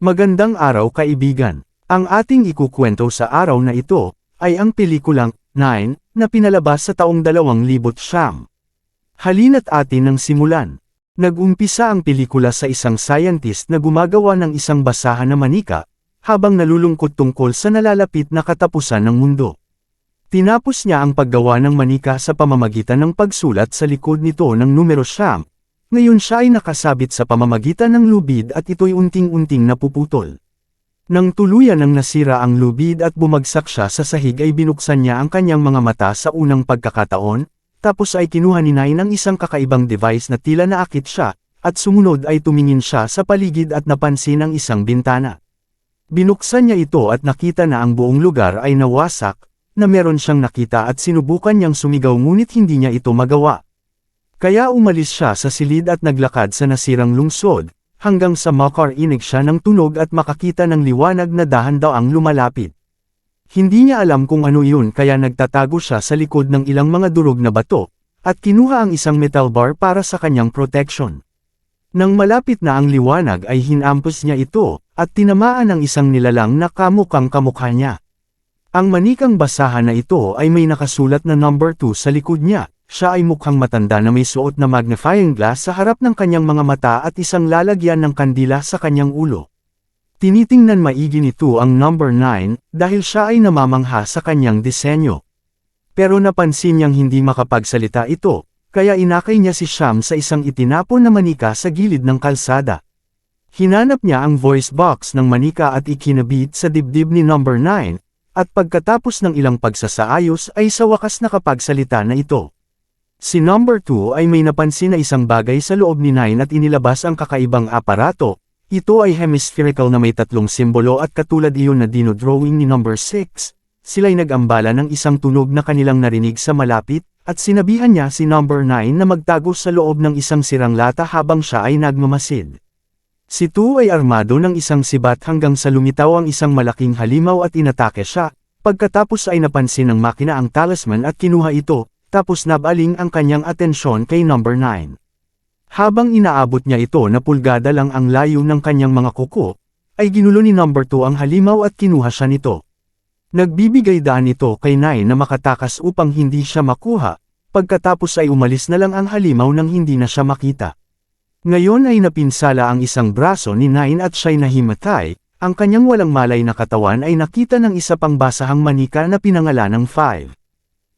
Magandang araw kaibigan. Ang ating ikukwento sa araw na ito, ay ang pelikulang, 9, na pinalabas sa taong 2009. Halina't atin ang simulan. Nag-umpisa ang pelikula sa isang scientist na gumagawa ng isang basahan na manika, habang nalulungkot tungkol sa nalalapit na katapusan ng mundo. Tinapos niya ang paggawa ng manika sa pamamagitan ng pagsulat sa likod nito ng numero 9. Ngayon siya ay nakasabit sa pamamagitan ng lubid at ito'y unting-unting napuputol. Nang tuluyan ng nasira ang lubid at bumagsak siya sa sahig ay binuksan niya ang kanyang mga mata sa unang pagkakataon, tapos ay kinuha ni Nine ang isang kakaibang device na tila naakit siya, at sumunod ay tumingin siya sa paligid at napansin ang isang bintana. Binuksan niya ito at nakita na ang buong lugar ay nawasak, na meron siyang nakita at sinubukan niyang sumigaw ngunit hindi niya ito magawa. Kaya umalis siya sa silid at naglakad sa nasirang lungsod, hanggang sa makarinig siya ng tunog at makakita ng liwanag na dahan-daang lumalapit. Hindi niya alam kung ano yun kaya nagtatago siya sa likod ng ilang mga durog na bato, at kinuha ang isang metal bar para sa kanyang protection. Nang malapit na ang liwanag ay hinampos niya ito, at tinamaan ng isang nilalang na kamukhang kamukha niya. Ang manikang basahan na ito ay may nakasulat na number 2 sa likod niya. Siya ay mukhang matanda na may suot na magnifying glass sa harap ng kanyang mga mata at isang lalagyan ng kandila sa kanyang ulo. Tinitingnan maigi nito ang number 9 dahil siya ay namamangha sa kanyang disenyo. Pero napansin niyang hindi makapagsalita ito, kaya inakay niya si Sham sa isang itinapon na manika sa gilid ng kalsada. Hinanap niya ang voice box ng manika at ikinabit sa dibdib ni number 9, at pagkatapos ng ilang pagsasaayos ay sa wakas nakapagsalita na ito. Si number 2 ay may napansin na isang bagay sa loob ni 9 at inilabas ang kakaibang aparato. Ito ay hemispherical na may tatlong simbolo at katulad iyon na dinodrawing ni number 6. Sila'y nag-ambala ng isang tunog na kanilang narinig sa malapit, at sinabihan niya si number 9 na magtago sa loob ng isang sirang lata habang siya ay nagmamasid. Si 2 ay armado ng isang sibat hanggang sa lumitaw ang isang malaking halimaw at inatake siya. Pagkatapos ay napansin ng makina ang talisman at kinuha ito. Tapos nabaling ang kanyang atensyon kay number 9. Habang inaabot niya ito na pulgada lang ang layo ng kanyang mga kuko, ay ginulo ni number 2 ang halimaw at kinuha siya nito. Nagbibigay daan ito kay 9 na makatakas upang hindi siya makuha, pagkatapos ay umalis na lang ang halimaw nang hindi na siya makita. Ngayon ay napinsala ang isang braso ni 9 at siya'y nahimatay, ang kanyang walang malay na katawan ay nakita ng isa pang basahang manika na pinangalanang 5.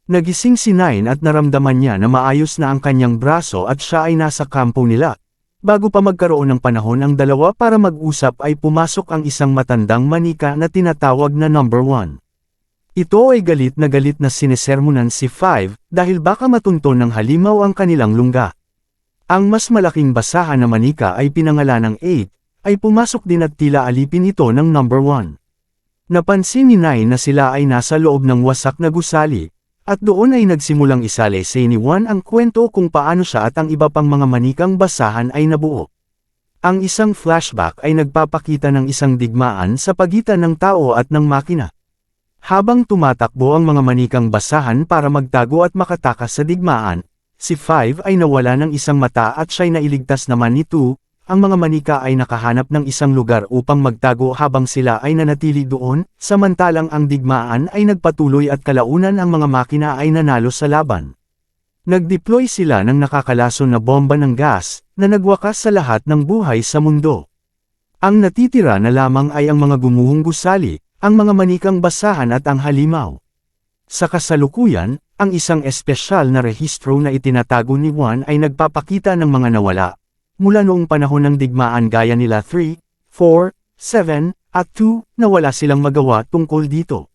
Nagising si 9 at naramdaman niya na maayos na ang kanyang braso at siya ay nasa kampo nila. Bago pa magkaroon ng panahon ang dalawa para mag-usap ay pumasok ang isang matandang manika na tinatawag na number 1. Ito ay galit na sinesermonan si 5 dahil baka matunton ng halimaw ang kanilang lungga. Ang mas malaking basahan na manika ay pinangalanang 8, ay pumasok din at tila alipin ito ng number 1. Napansin ni 9 na sila ay nasa loob ng wasak na gusali. At doon ay nagsimulang isalaysay ni Juan ang kwento kung paano siya at ang iba pang mga manikang basahan ay nabuo. Ang isang flashback ay nagpapakita ng isang digmaan sa pagitan ng tao at ng makina. Habang tumatakbo ang mga manikang basahan para magtago at makatakas sa digmaan, si 5 ay nawala ng isang mata at siya'y nailigtas naman ni 2. Ang mga manika ay nakahanap ng isang lugar upang magtago habang sila ay nanatili doon, samantalang ang digmaan ay nagpatuloy at kalaunan ang mga makina ay nanalo sa laban. Nag-deploy sila ng nakakalason na bomba ng gas, na nagwakas sa lahat ng buhay sa mundo. Ang natitira na lamang ay ang mga gumuhong gusali, ang mga manikang basahan at ang halimaw. Sa kasalukuyan, ang isang espesyal na rehistro na itinatago ni Juan ay nagpapakita ng mga nawala. Mula noong panahon ng digmaan gaya nila 3, 4, 7, at 2, na wala silang magawa tungkol dito.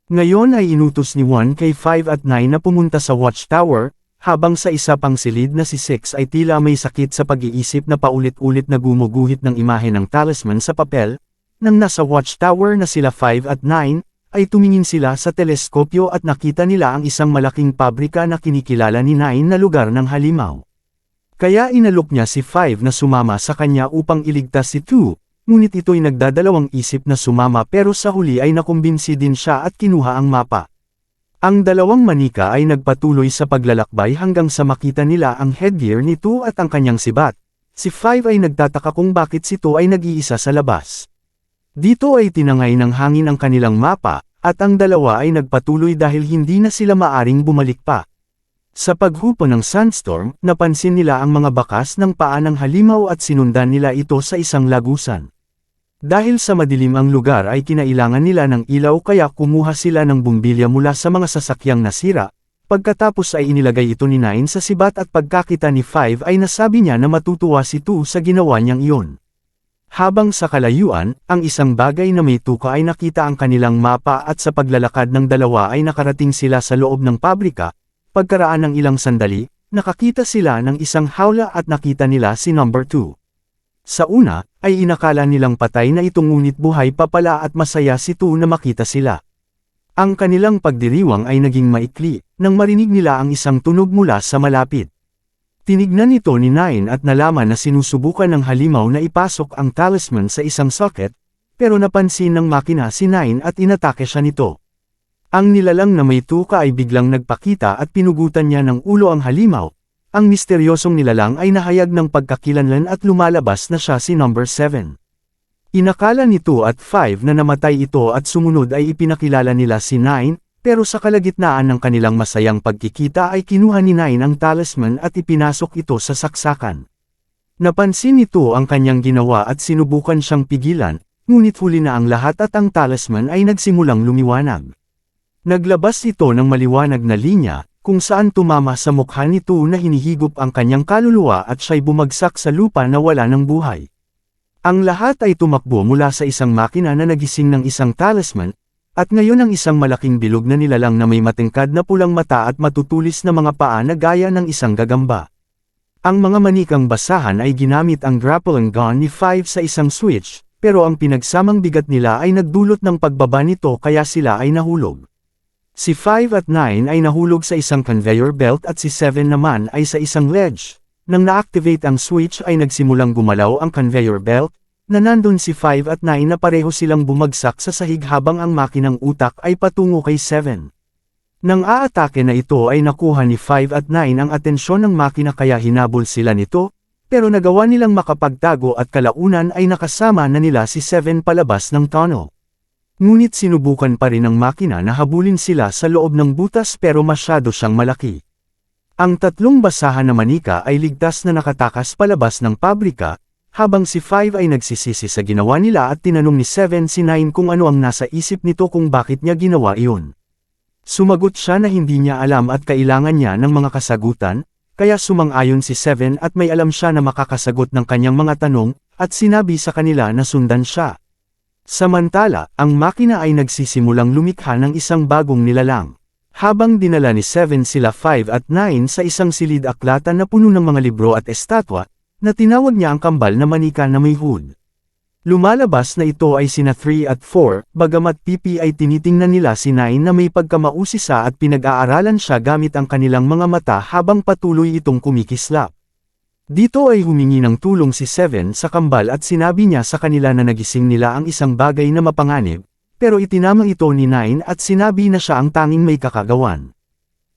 Ngayon ay inutos ni 1 kay 5 at 9 na pumunta sa watchtower, habang sa isa pang silid na si 6 ay tila may sakit sa pag-iisip na paulit-ulit na gumuguhit ng imahe ng talisman sa papel. Nang nasa watchtower na sila 5 at 9, ay tumingin sila sa teleskopyo at nakita nila ang isang malaking pabrika na kinikilala ni 9 na lugar ng halimaw. Kaya inalok niya si 5 na sumama sa kanya upang iligtas si 2, ngunit ito'y nagdadalawang isip na sumama pero sa huli ay nakumbinsi din siya at kinuha ang mapa. Ang dalawang manika ay nagpatuloy sa paglalakbay hanggang sa makita nila ang headgear ni 2 at ang kanyang sibat. Si 5 ay nagtataka kung bakit si 2 ay nag-iisa sa labas. Dito ay tinangay ng hangin ang kanilang mapa, at ang dalawa ay nagpatuloy dahil hindi na sila maaring bumalik pa. Sa paghupo ng sandstorm, napansin nila ang mga bakas ng paa ng halimaw at sinundan nila ito sa isang lagusan. Dahil sa madilim ang lugar ay kinailangan nila ng ilaw kaya kumuha sila ng bumbilya mula sa mga sasakyang nasira. Pagkatapos ay inilagay ito ni Nine sa sibat at pagkakita ni Five ay nasabi niya na matutuwa si Two sa ginawa niyang iyon. Habang sa kalayuan, ang isang bagay na may tuka ay nakita ang kanilang mapa at sa paglalakad ng dalawa ay nakarating sila sa loob ng pabrika. Pagkaraan ng ilang sandali, nakakita sila ng isang hawla at nakita nila si number 2. Sa una, ay inakala nilang patay na ito ngunit buhay pa pala at masaya si Tu na makita sila. Ang kanilang pagdiriwang ay naging maikli, nang marinig nila ang isang tunog mula sa malapit. Tinignan ito ni Nine at nalaman na sinusubukan ng halimaw na ipasok ang talisman sa isang socket, pero napansin ng makina si Nine at inatake siya nito. Ang nilalang na may tuka ay biglang nagpakita at pinugutan niya ng ulo ang halimaw. Ang misteryosong nilalang ay nahayag ng pagkakilanlan at lumalabas na siya si number 7. Inakala ni 2 at 5 na namatay ito at sumunod ay ipinakilala nila si 9, pero sa kalagitnaan ng kanilang masayang pagkikita ay kinuha ni 9 ang talisman at ipinasok ito sa saksakan. Napansin nito ang kanyang ginawa at sinubukan siyang pigilan, ngunit huli na ang lahat at ang talisman ay nagsimulang lumiwanag. Naglabas ito ng maliwanag na linya, kung saan tumama sa mukha nito na hinihigop ang kanyang kaluluwa at siya'y bumagsak sa lupa na wala ng buhay. Ang lahat ay tumakbo mula sa isang makina na nagising ng isang talisman, at ngayon ang isang malaking bilog na nilalang na may matingkad na pulang mata at matutulis na mga paa na gaya ng isang gagamba. Ang mga manikang basahan ay ginamit ang grappling gun ni Five sa isang switch, pero ang pinagsamang bigat nila ay nagdulot ng pagbaba nito kaya sila ay nahulog. Si 5 at 9 ay nahulog sa isang conveyor belt at si 7 naman ay sa isang ledge. Nang na-activate ang switch ay nagsimulang gumalaw ang conveyor belt, na nandun si 5 at 9 na pareho silang bumagsak sa sahig habang ang makinang utak ay patungo kay 7. Nang aatake na ito ay nakuha ni 5 at 9 ang atensyon ng makina kaya hinabol sila nito, pero nagawa nilang makapagtago at kalaunan ay nakasama na nila si 7 palabas ng tunnel. Ngunit sinubukan pa rin ng makina na habulin sila sa loob ng butas pero masyado siyang malaki. Ang tatlong basahan na manika ay ligtas na nakatakas palabas ng pabrika, habang si 5 ay nagsisisi sa ginawa nila at tinanong ni 7 si 9 kung ano ang nasa isip nito kung bakit niya ginawa iyon. Sumagot siya na hindi niya alam at kailangan niya ng mga kasagutan, kaya sumang-ayon si 7 at may alam siya na makakasagot ng kanyang mga tanong, at sinabi sa kanila na sundan siya. Samantala, ang makina ay nagsisimulang lumikha ng isang bagong nilalang. Habang dinala ni 7 sila 5 at 9 sa isang silid-aklatan na puno ng mga libro at estatwa, na tinawag niya ang kambal na manika na may hood. Lumalabas na ito ay sina 3 at 4, bagamat pipi ay tinitingnan nila si 9 na may pagkamausisa at pinag-aaralan siya gamit ang kanilang mga mata habang patuloy itong kumikislap. Dito ay humingi ng tulong si 7 sa kambal at sinabi niya sa kanila na nagising nila ang isang bagay na mapanganib, pero itinama ito ni 9 at sinabi na siya ang tanging may kakagawan.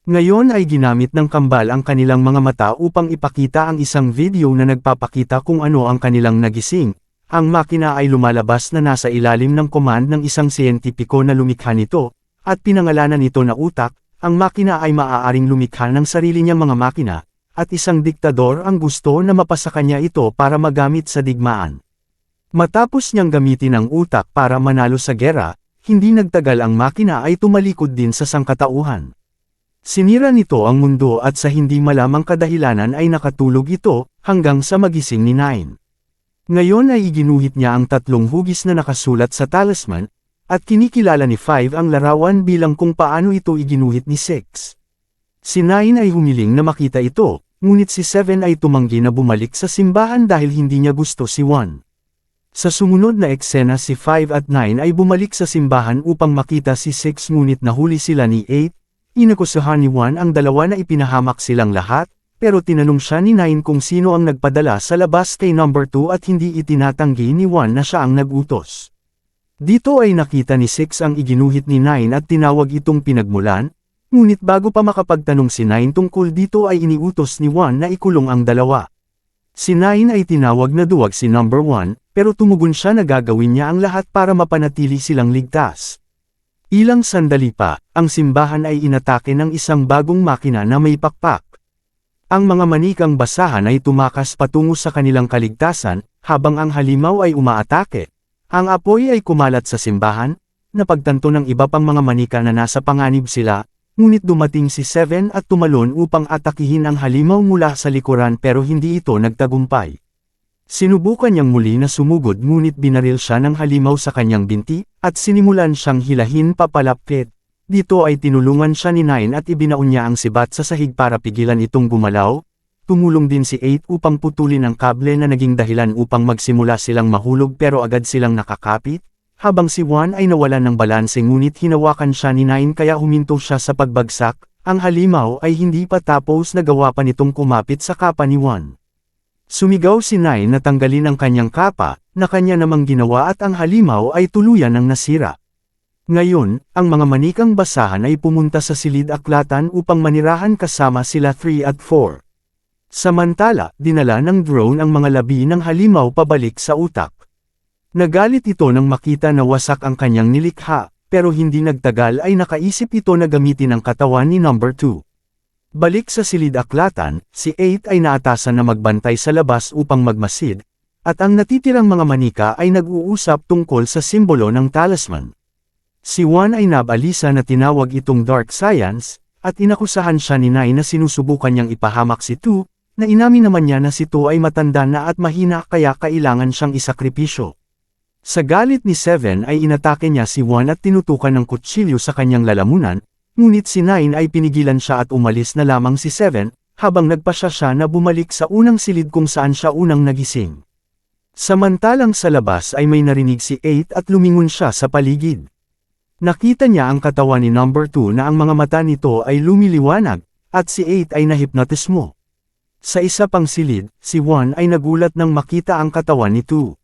Ngayon ay ginamit ng kambal ang kanilang mga mata upang ipakita ang isang video na nagpapakita kung ano ang kanilang nagising. Ang makina ay lumalabas na nasa ilalim ng command ng isang siyentipiko na lumikha nito, at pinangalanan nito na utak. Ang makina ay maaaring lumikha ng sarili niyang mga makina, at isang diktador ang gusto na mapasa kanya ito para magamit sa digmaan. Matapos niyang gamitin ang utak para manalo sa gera, hindi nagtagal ang makina ay tumalikod din sa sangkatauhan. Sinira nito ang mundo at sa hindi malamang kadahilanan ay nakatulog ito, hanggang sa magising ni 9. Ngayon ay iginuhit niya ang tatlong hugis na nakasulat sa talisman, at kinikilala ni 5 ang larawan bilang kung paano ito iginuhit ni 6. Si 9 ay humiling na makita ito, ngunit si 7 ay tumanggi na bumalik sa simbahan dahil hindi niya gusto si 1. Sa sumunod na eksena si 5 at 9 ay bumalik sa simbahan upang makita si 6 ngunit nahuli sila ni 8, inakusahan ni 1 ang dalawa na ipinahamak silang lahat, pero tinanong siya ni 9 kung sino ang nagpadala sa labas kay number 2 at hindi itinatanggi ni 1 na siya ang nagutos. Dito ay nakita ni 6 ang iginuhit ni 9 at tinawag itong pinagmulan, ngunit bago pa makapagtanong si 9 tungkol dito ay iniutos ni 1 na ikulong ang dalawa. Si 9 ay tinawag na duwag si number 1, pero tumugon siya na gagawin niya ang lahat para mapanatili silang ligtas. Ilang sandali pa, ang simbahan ay inatake ng isang bagong makina na may pakpak. Ang mga manikang basahan ay tumakas patungo sa kanilang kaligtasan, habang ang halimaw ay umaatake. Ang apoy ay kumalat sa simbahan, napagtanto ng iba pang mga manika na nasa panganib sila, ngunit dumating si 7 at tumalon upang atakihin ang halimaw mula sa likuran pero hindi ito nagtagumpay. Sinubukan niyang muli na sumugod ngunit binaril siya ng halimaw sa kanyang binti, at sinimulan siyang hilahin papalapit. Dito ay tinulungan siya ni 9 at ibinaon niya ang sibat sa sahig para pigilan itong gumalaw. Tumulong din si 8 upang putulin ang kable na naging dahilan upang magsimula silang mahulog pero agad silang nakakapit. Habang si 1 ay nawalan ng balanse ngunit hinawakan siya ni 9 kaya huminto siya sa pagbagsak, ang halimaw ay hindi pa tapos nagawa pa nitong kumapit sa kapa ni 1. Sumigaw si 9 na tanggalin ang kanyang kapa, na kanya namang ginawa at ang halimaw ay tuluyan ng nasira. Ngayon, ang mga manikang basahan ay pumunta sa silid-aklatan upang manirahan kasama sila 3 at 4. Samantala, dinala ng drone ang mga labi ng halimaw pabalik sa utak. Nagalit ito nang makita na wasak ang kanyang nilikha, pero hindi nagtagal ay nakaisip ito na gamitin ang katawan ni number 2. Balik sa silid-aklatan, si 8 ay naatasan na magbantay sa labas upang magmasid, at ang natitirang mga manika ay nag-uusap tungkol sa simbolo ng talisman. Si 1 ay nabalisa na tinawag itong dark science, at inakusahan siya ni 9 na sinusubukan niyang ipahamak si 2, na inamin naman niya na si 2 ay matanda na at mahina kaya kailangan siyang isakripisyo. Sa galit ni 7 ay inatake niya si 1 at tinutukan ng kutsilyo sa kanyang lalamunan, ngunit si 9 ay pinigilan siya at umalis na lamang si 7, habang nagpasya siya na bumalik sa unang silid kung saan siya unang nagising. Samantalang sa labas ay may narinig si 8 at lumingon siya sa paligid. Nakita niya ang katawan ni number 2 na ang mga mata nito ay lumiliwanag, at si 8 ay nahipnotismo. Sa isa pang silid, si 1 ay nagulat nang makita ang katawan ni 2.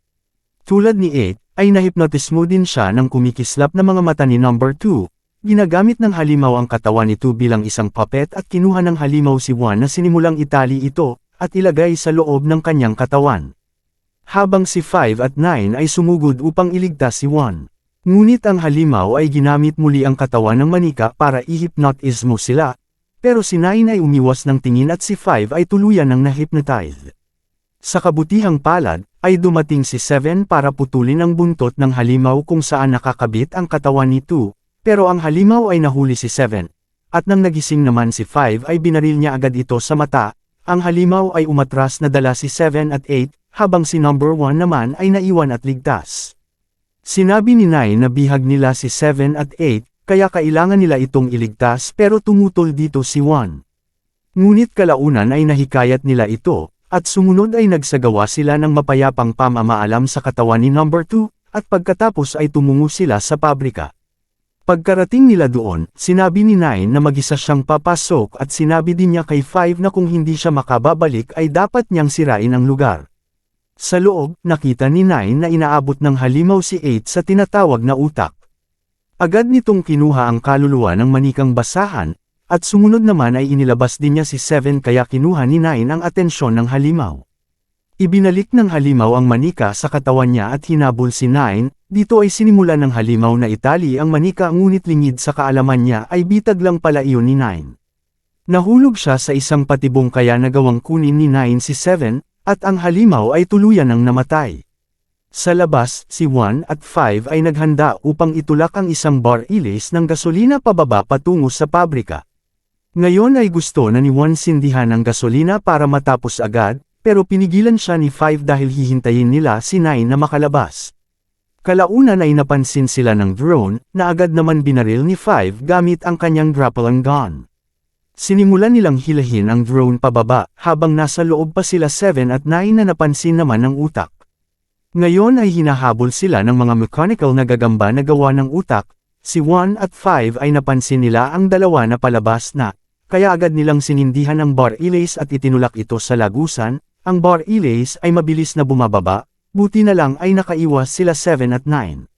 Tulad ni 8, ay nahipnotismo din siya ng kumikislap na mga mata ni number 2. Ginagamit ng halimaw ang katawan ni 2 bilang isang puppet at kinuha ng halimaw si 1 na sinimulang itali ito, at ilagay sa loob ng kanyang katawan. Habang si 5 at 9 ay sumugod upang iligtas si 1. Ngunit ang halimaw ay ginamit muli ang katawan ng manika para i-hypnotismo sila, pero si 9 ay umiwas ng tingin at si 5 ay tuluyan ng na-hypnotize. Sa kabutihang palad, ay dumating si 7 para putulin ang buntot ng halimaw kung saan nakakabit ang katawan ni 2, pero ang halimaw ay nahuli si 7, at nang nagising naman si 5 ay binaril niya agad ito sa mata. Ang halimaw ay umatras na dala si 7 at 8, habang si number 1 naman ay naiwan at ligtas. Sinabi ni 9 na bihag nila si 7 at 8, kaya kailangan nila itong iligtas pero tumutol dito si 1. Ngunit kalaunan ay nahikayat nila ito, at sumunod ay nagsagawa sila ng mapayapang pamamaalam sa katawan ni number 2, at pagkatapos ay tumungo sila sa pabrika. Pagkarating nila doon, sinabi ni 9 na mag-isa siyang papasok at sinabi din niya kay 5 na kung hindi siya makababalik ay dapat niyang sirain ang lugar. Sa loob, nakita ni 9 na inaabot ng halimaw si 8 sa tinatawag na utak. Agad nitong kinuha ang kaluluwa ng manikang basahan, at sumunod naman ay inilabas din niya si 7 kaya kinuha ni 9 ang atensyon ng halimaw. Ibinalik ng halimaw ang manika sa katawan niya at hinabol si 9, dito ay sinimula ng halimaw na itali ang manika ngunit lingid sa kaalaman niya ay bitag lang pala iyon ni 9. Nahulog siya sa isang patibong kaya nagawang kunin ni 9 si 7, at ang halimaw ay tuluyan ng namatay. Sa labas, si 1 at 5 ay naghanda upang itulak ang isang bar-ilis ng gasolina pababa patungo sa pabrika. Ngayon ay gusto na ni 1 sindihan ng gasolina para matapos agad, pero pinigilan siya ni 5 dahil hihintayin nila si 9 na makalabas. Kalaunan ay napansin sila ng drone, na agad naman binaril ni 5 gamit ang kanyang grappling gun. Sinimulan nilang hilahin ang drone pababa, habang nasa loob pa sila 7 at 9 na napansin naman ng utak. Ngayon ay hinahabol sila ng mga mechanical na gagamba na gawa ng utak, si 1 at 5 ay napansin nila ang dalawa na palabas na, kaya agad nilang sinindihan ang bar-ilays at itinulak ito sa lagusan. Ang bar-ilays ay mabilis na bumababa, buti na lang ay nakaiwas sila 7 at 9.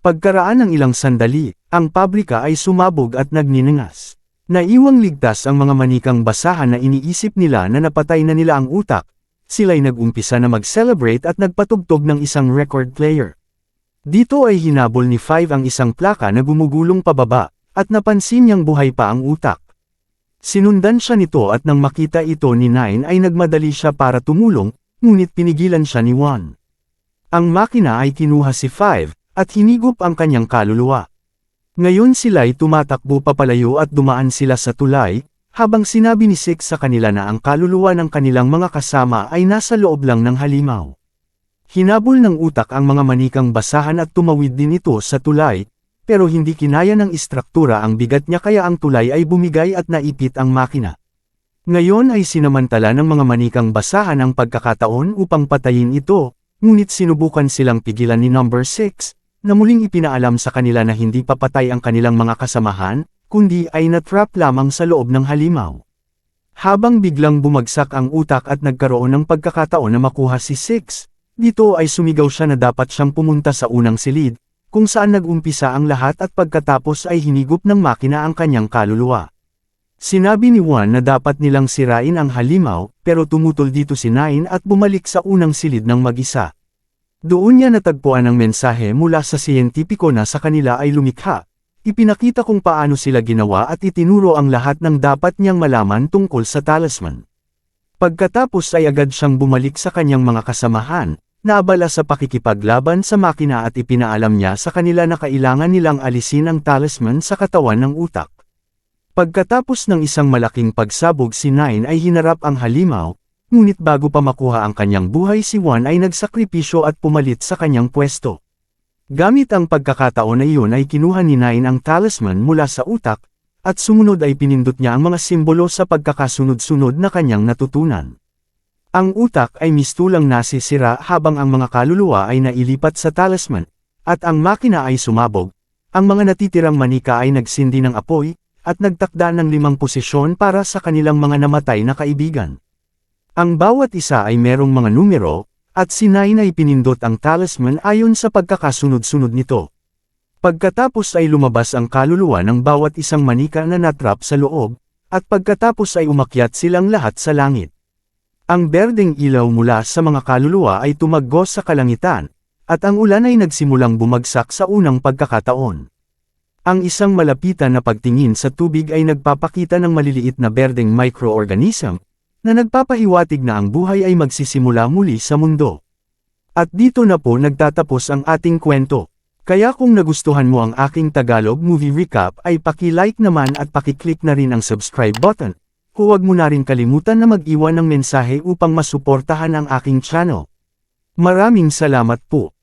Pagkaraan ng ilang sandali, ang pabrika ay sumabog at nagniningas. Naiwang ligtas ang mga manikang basahan na iniisip nila na napatay na nila ang utak, sila'y nag-umpisa na mag-celebrate at nagpatugtog ng isang record player. Dito ay hinabol ni 5 ang isang plaka na gumugulong pababa, at napansin niyang buhay pa ang utak. Sinundan siya nito at nang makita ito ni 9 ay nagmadali siya para tumulong, ngunit pinigilan siya ni 1. Ang makina ay kinuha si 5, at hinigup ang kanyang kaluluwa. Ngayon sila'y tumatakbo papalayo at dumaan sila sa tulay, habang sinabi ni 6 sa kanila na ang kaluluwa ng kanilang mga kasama ay nasa loob lang ng halimaw. Hinabol ng utak ang mga manikang basahan at tumawid din ito sa tulay, pero hindi kinaya ng istruktura ang bigat niya kaya ang tulay ay bumigay at naipit ang makina. Ngayon ay sinamantala ng mga manikang basahan ang pagkakataon upang patayin ito, ngunit sinubukan silang pigilan ni number 6, na muling ipinaalam sa kanila na hindi papatay ang kanilang mga kasamahan, kundi ay natrap lamang sa loob ng halimaw. Habang biglang bumagsak ang utak at nagkaroon ng pagkakataon na makuha si 6, dito ay sumigaw siya na dapat siyang pumunta sa unang silid, kung saan nag-umpisa ang lahat at pagkatapos ay hinigup ng makina ang kanyang kaluluwa. Sinabi ni 1 na dapat nilang sirain ang halimaw, pero tumutol dito si 9 at bumalik sa unang silid ng mag-isa. Doon niya natagpuan ang mensahe mula sa siyentipiko na sa kanila ay lumikha. Ipinakita kung paano sila ginawa at itinuro ang lahat ng dapat niyang malaman tungkol sa talisman. Pagkatapos ay agad siyang bumalik sa kanyang mga kasamahan, naabala sa pakikipaglaban sa makina at ipinaalam niya sa kanila na kailangan nilang alisin ang talisman sa katawan ng utak. Pagkatapos ng isang malaking pagsabog si 9 ay hinarap ang halimaw, ngunit bago pa makuha ang kanyang buhay si 1 ay nagsakripisyo at pumalit sa kanyang pwesto. Gamit ang pagkakataon na iyon ay kinuha ni 9 ang talisman mula sa utak, at sumunod ay pinindot niya ang mga simbolo sa pagkakasunod-sunod na kanyang natutunan. Ang utak ay mistulang nasisira habang ang mga kaluluwa ay nailipat sa talisman, at ang makina ay sumabog. Ang mga natitirang manika ay nagsindi ng apoy, at nagtakda ng 5 posisyon para sa kanilang mga namatay na kaibigan. Ang bawat isa ay merong mga numero, at si 9 ay pinindot ang talisman ayon sa pagkakasunod-sunod nito. Pagkatapos ay lumabas ang kaluluwa ng bawat isang manika na natrap sa loob, at pagkatapos ay umakyat silang lahat sa langit. Ang berdeng ilaw mula sa mga kaluluwa ay tumagos sa kalangitan, at ang ulan ay nagsimulang bumagsak sa unang pagkakataon. Ang isang malapitan na pagtingin sa tubig ay nagpapakita ng maliliit na berdeng microorganism, na nagpapahiwatig na ang buhay ay magsisimula muli sa mundo. At dito na po nagtatapos ang ating kwento. Kaya kung nagustuhan mo ang aking Tagalog movie recap ay paki-like naman at paki-click na rin ang subscribe button. Huwag mo na rin kalimutan na mag-iwan ng mensahe upang masuportahan ang aking channel. Maraming salamat po.